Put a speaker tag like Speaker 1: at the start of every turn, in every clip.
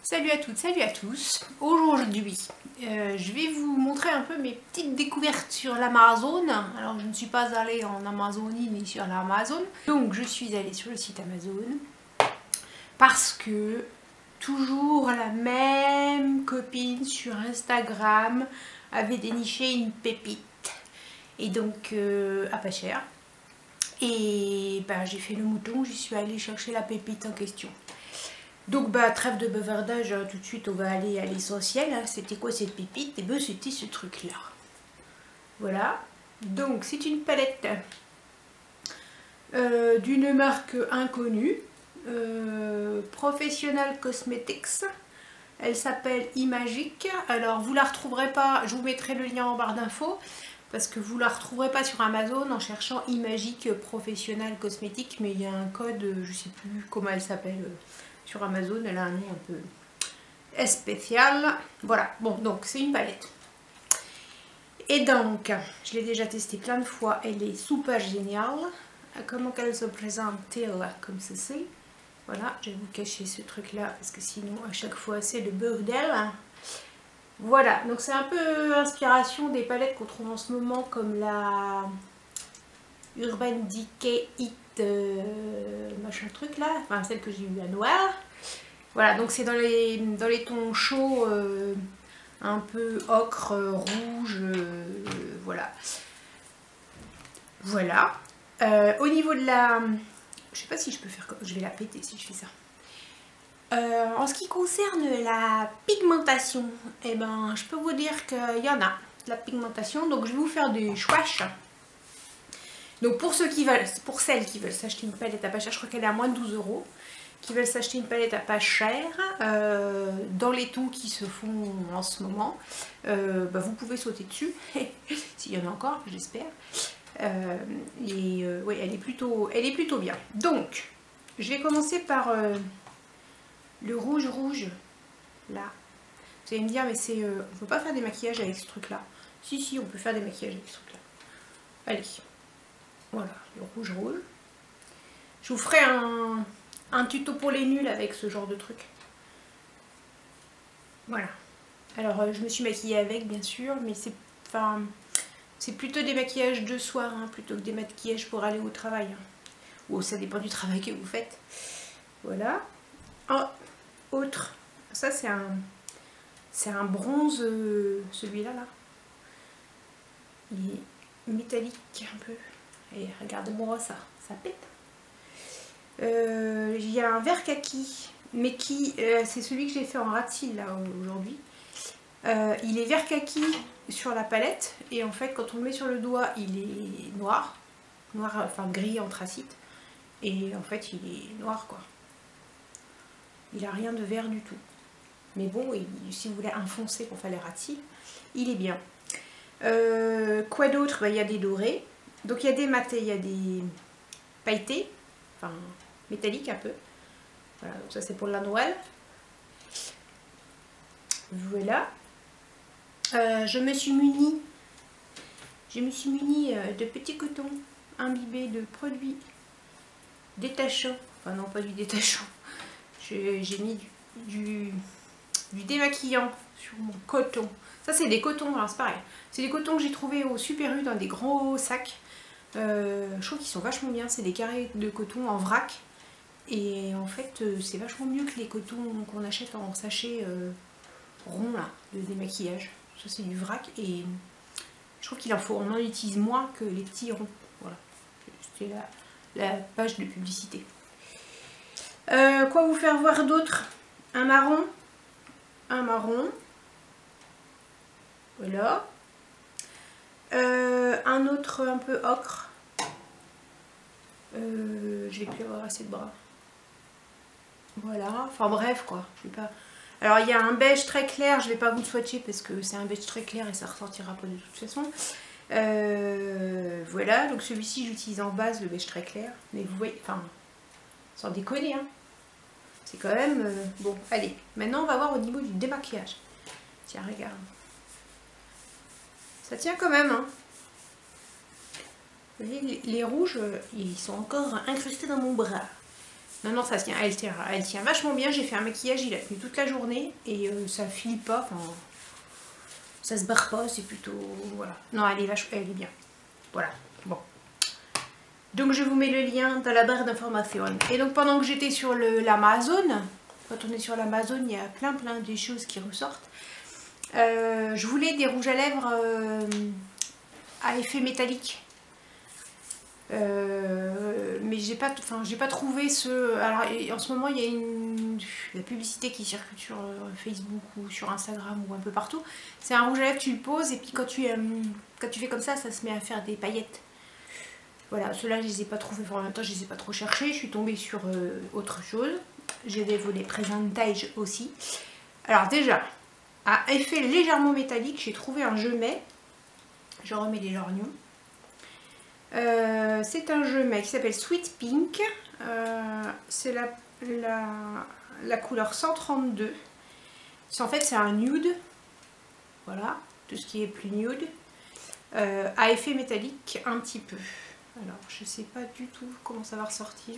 Speaker 1: Salut à toutes, salut à tous. Aujourd'hui, je vais vous montrer un peu mes petites découvertes sur l'Amazon. Alors, je ne suis pas allée en Amazonie ni sur l'Amazon. Donc, je suis allée sur le site Amazon parce que toujours la même copine sur Instagram avait déniché une pépite. Et donc, à pas cher. Et ben, j'ai fait le mouton, j'y suis allée chercher la pépite en question. Donc bah trêve de bavardage, hein, tout de suite on va aller à l'essentiel. Hein. C'était quoi cette pépite? Et ben c'était ce truc là. Voilà. Donc c'est une palette d'une marque inconnue, Professional Cosmetics. Elle s'appelle Imagic. Alors vous la retrouverez pas, je vous mettrai le lien en barre d'infos. Parce que vous la retrouverez pas sur Amazon en cherchant Imagic Professional Cosmetics. Mais il y a un code, je sais plus comment elle s'appelle. Sur Amazon, elle a un nom un peu spécial. Voilà, bon, donc c'est une palette. Et donc, je l'ai déjà testée plein de fois, elle est super géniale. Comment qu'elle se présente-t-elle comme ceci? Voilà, je vais vous cacher ce truc-là, parce que sinon, à chaque fois, c'est le bordel. Voilà, donc c'est un peu inspiration des palettes qu'on trouve en ce moment, comme la Urban Decay Hit machin truc là, enfin celle que j'ai eu à Noël. Voilà, donc c'est dans les tons chauds, un peu ocre, rouge, voilà. Voilà. Au niveau de la... Je sais pas si je peux faire... Je vais la péter si je fais ça. En ce qui concerne la pigmentation, eh ben, je peux vous dire qu'il y en a de la pigmentation, donc je vais vous faire des swatchs. Donc pour ceux qui veulent, pour celles qui veulent s'acheter une palette à pas cher, je crois qu'elle est à moins de 12 €, qui veulent s'acheter une palette à pas cher, dans les tons qui se font en ce moment, bah vous pouvez sauter dessus, s'il y en a encore, j'espère. Ouais, elle est plutôt bien. Donc, je vais commencer par le rouge, là. Vous allez me dire, mais c'est, on peut pas faire des maquillages avec ce truc-là. Si, on peut faire des maquillages avec ce truc-là. Allez. Voilà, le rouge. Je vous ferai un tuto pour les nuls avec ce genre de truc. Voilà. Alors, je me suis maquillée avec, bien sûr, mais c'est plutôt des maquillages de soir, hein, plutôt que des maquillages pour aller au travail. Hein. Ou ça dépend du travail que vous faites. Voilà. Oh, autre. Ça, c'est un bronze, celui-là, là. Il est métallique un peu. Et regardez-moi ça pète. Il y a un vert kaki, mais qui, c'est celui que j'ai fait en rat-cils là aujourd'hui. Il est vert kaki sur la palette, et en fait quand on le met sur le doigt, il est noir, enfin gris anthracite, et en fait il est noir quoi. Il a rien de vert du tout. Mais bon, si vous voulez un foncé pour faire les rat-cils, il est bien. Quoi d'autre? Bah, il y a des dorés. Donc il y a des matés, il y a des pailletés, enfin métalliques un peu. Voilà, donc ça c'est pour la Noël. Voilà. Je me suis munie de petits cotons imbibés de produits détachants. Enfin non, pas du détachant. J'ai mis du démaquillant sur mon coton. Ça c'est des cotons, alors c'est pareil. C'est des cotons que j'ai trouvé au Super U dans des gros sacs. Je trouve qu'ils sont vachement bien, c'est des carrés de coton en vrac. Et en fait c'est vachement mieux que les cotons qu'on achète en sachet rond là, de démaquillage. Ça c'est du vrac et je trouve qu'il en faut, on en utilise moins que les petits ronds. Voilà, c'était la page de publicité. Quoi vous faire voir d'autre? Un marron. Voilà. Un autre un peu ocre. Je vais plus avoir assez de bras. Voilà, enfin bref quoi. Je vais pas... Alors il y a un beige très clair, je vais pas vous le swatcher parce que c'est un beige très clair et ça ressortira pas de toute façon. Voilà, donc celui-ci j'utilise en base le beige très clair. Mais vous voyez, enfin, sans déconner hein. C'est quand même... Bon, allez, maintenant on va voir au niveau du démaquillage. Tiens, regarde. Ça tient quand même hein. Vous voyez, les rouges, ils sont encore incrustés dans mon bras. Non, non, ça tient, elle tient vachement bien. J'ai fait un maquillage, il a tenu toute la journée et ça file pas, enfin, ça se barre pas, c'est plutôt, voilà. Non, elle est bien. Voilà, bon. Donc je vous mets le lien dans la barre d'information. Et donc pendant que j'étais sur l'Amazon, quand on est sur l'Amazon, il y a plein de choses qui ressortent. Je voulais des rouges à lèvres à effet métallique. Mais j'ai pas trouvé ce. Alors en ce moment il y a la publicité qui circule sur Facebook ou sur Instagram ou un peu partout. C'est un rouge à lèvres, tu le poses et puis quand tu fais comme ça se met à faire des paillettes. Voilà, ceux-là je les ai pas trouvés, en même temps je les ai pas trop cherchés, je suis tombée sur autre chose. J'ai des volets présentage aussi. Alors déjà, à effet légèrement métallique, j'ai trouvé un jumet. Je remets les lorgnons. C'est un jumet qui s'appelle Sweet Pink. C'est la couleur 132. En fait, c'est un nude. Voilà, tout ce qui est plus nude. À effet métallique, un petit peu. Alors, je sais pas du tout comment ça va ressortir.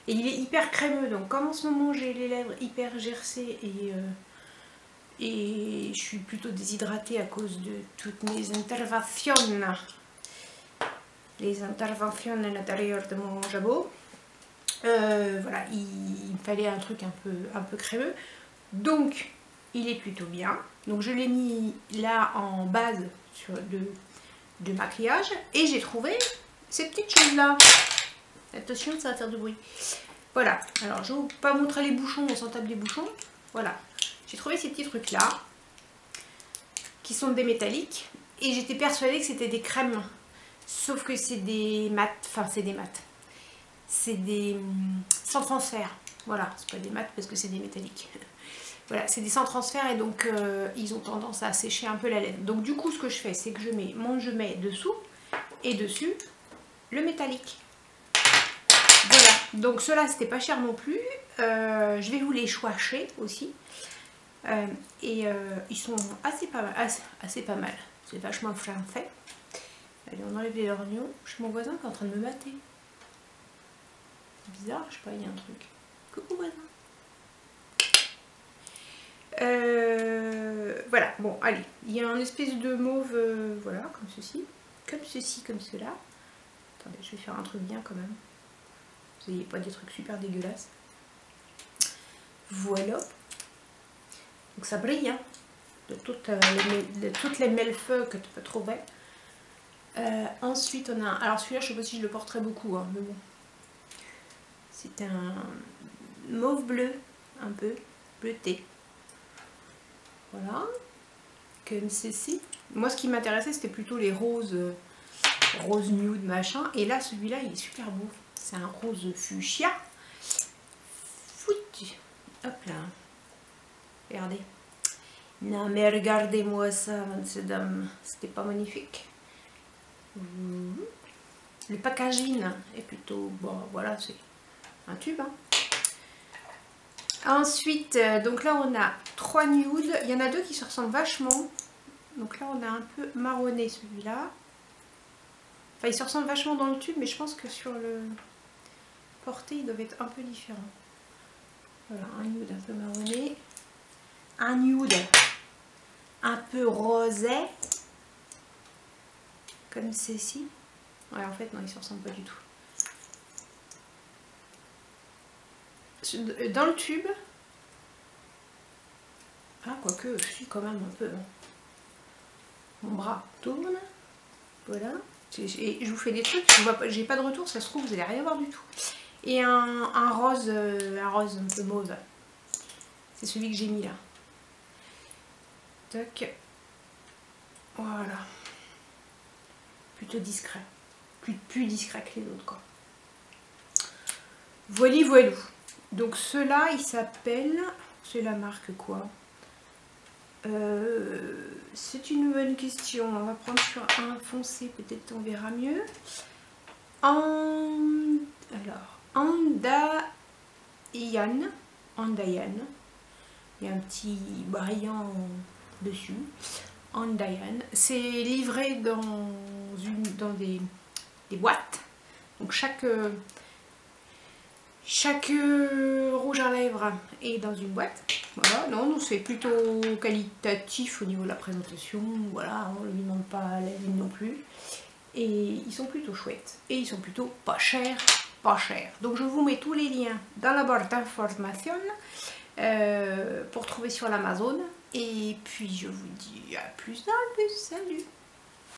Speaker 1: Et il est hyper crémeux. Donc, comme en ce moment, j'ai les lèvres hyper gercées et je suis plutôt déshydratée à cause de toutes mes interventions. Les interventions à l'intérieur de mon jabot. Voilà, il me fallait un truc un peu crémeux. Donc, il est plutôt bien. Donc, je l'ai mis là en base de maquillage. Et j'ai trouvé ces petites choses-là. Attention, ça va faire du bruit. Voilà, alors je ne vais pas montrer les bouchons, on s'en tape des bouchons. Voilà, j'ai trouvé ces petits trucs-là, qui sont des métalliques. Et j'étais persuadée que c'était des crèmes. Sauf que c'est des mat, enfin c'est des mat. C'est des sans transfert. Voilà, c'est pas des mat parce que c'est des métalliques. Voilà, c'est des sans transfert et donc ils ont tendance à sécher un peu la laine. Donc du coup, ce que je fais, c'est que je mets dessous et dessus le métallique. Voilà, donc ceux-là, c'était pas cher non plus. Je vais vous les swatcher aussi. Ils sont assez pas mal. C'est vachement bien fait. Allez, on enlève les lorgnons. Je suis mon voisin qui est en train de me mater. C'est bizarre, je sais pas, il y a un truc. Coucou voisin. Voilà, bon, allez. Il y a un espèce de mauve, voilà, comme ceci. Comme ceci, comme cela. Attendez, je vais faire un truc bien quand même. Vous n'ayez pas des trucs super dégueulasses. Voilà. Donc ça brille, hein. De toutes les melfeux que tu peux trouver. Ensuite, on a... Alors celui-là, je ne sais pas si je le porterai beaucoup, hein, mais bon. C'est un mauve bleu, un peu bleuté. Voilà. Comme ceci. Moi, ce qui m'intéressait, c'était plutôt les roses, rose nude, machin. Et là, celui-là, il est super beau. C'est un rose fuchsia. Foutu. Hop là. Regardez. Non, mais regardez-moi ça, mesdames. C'était pas magnifique. Le packaging est plutôt... Bon, voilà, c'est un tube. Hein. Ensuite, donc là, on a 3 nudes. Il y en a 2 qui se ressemblent vachement. Donc là, on a un peu marronné celui-là. Enfin, il se ressemble vachement dans le tube, mais je pense que sur le porté, ils doivent être un peu différents. Voilà, un nude un peu marronné. Un nude un peu rosé. Comme ceci. Ouais, en fait, non, ils se ressemblent pas du tout. Dans le tube. Ah, quoique, je suis quand même un peu... Mon bras tourne. Voilà. Et je vous fais des trucs, j'ai pas de retour, ça se trouve, vous allez rien voir du tout. Et un rose un peu mauve. C'est celui que j'ai mis là. Tac. Voilà. Plutôt discret. Plus discret que les autres, quoi. Voili voilou. Donc ceux-là, ils s'appellent... C'est la marque quoi? C'est une bonne question. On va prendre sur un foncé, peut-être on verra mieux. Alors, Andaiyan. Andaiyan. Il y a un petit brillant dessus. Andaiyan. C'est livré dans des boîtes. Donc chaque Chaque rouge à lèvres est dans une boîte. Voilà, non, c'est plutôt qualitatif au niveau de la présentation. Voilà, on ne lui demande pas la ligne non plus. Et ils sont plutôt chouettes. Et ils sont plutôt pas chers, pas chers. Donc je vous mets tous les liens dans la barre d'information pour trouver sur l'Amazon. Et puis je vous dis à plus dans le bus. Salut!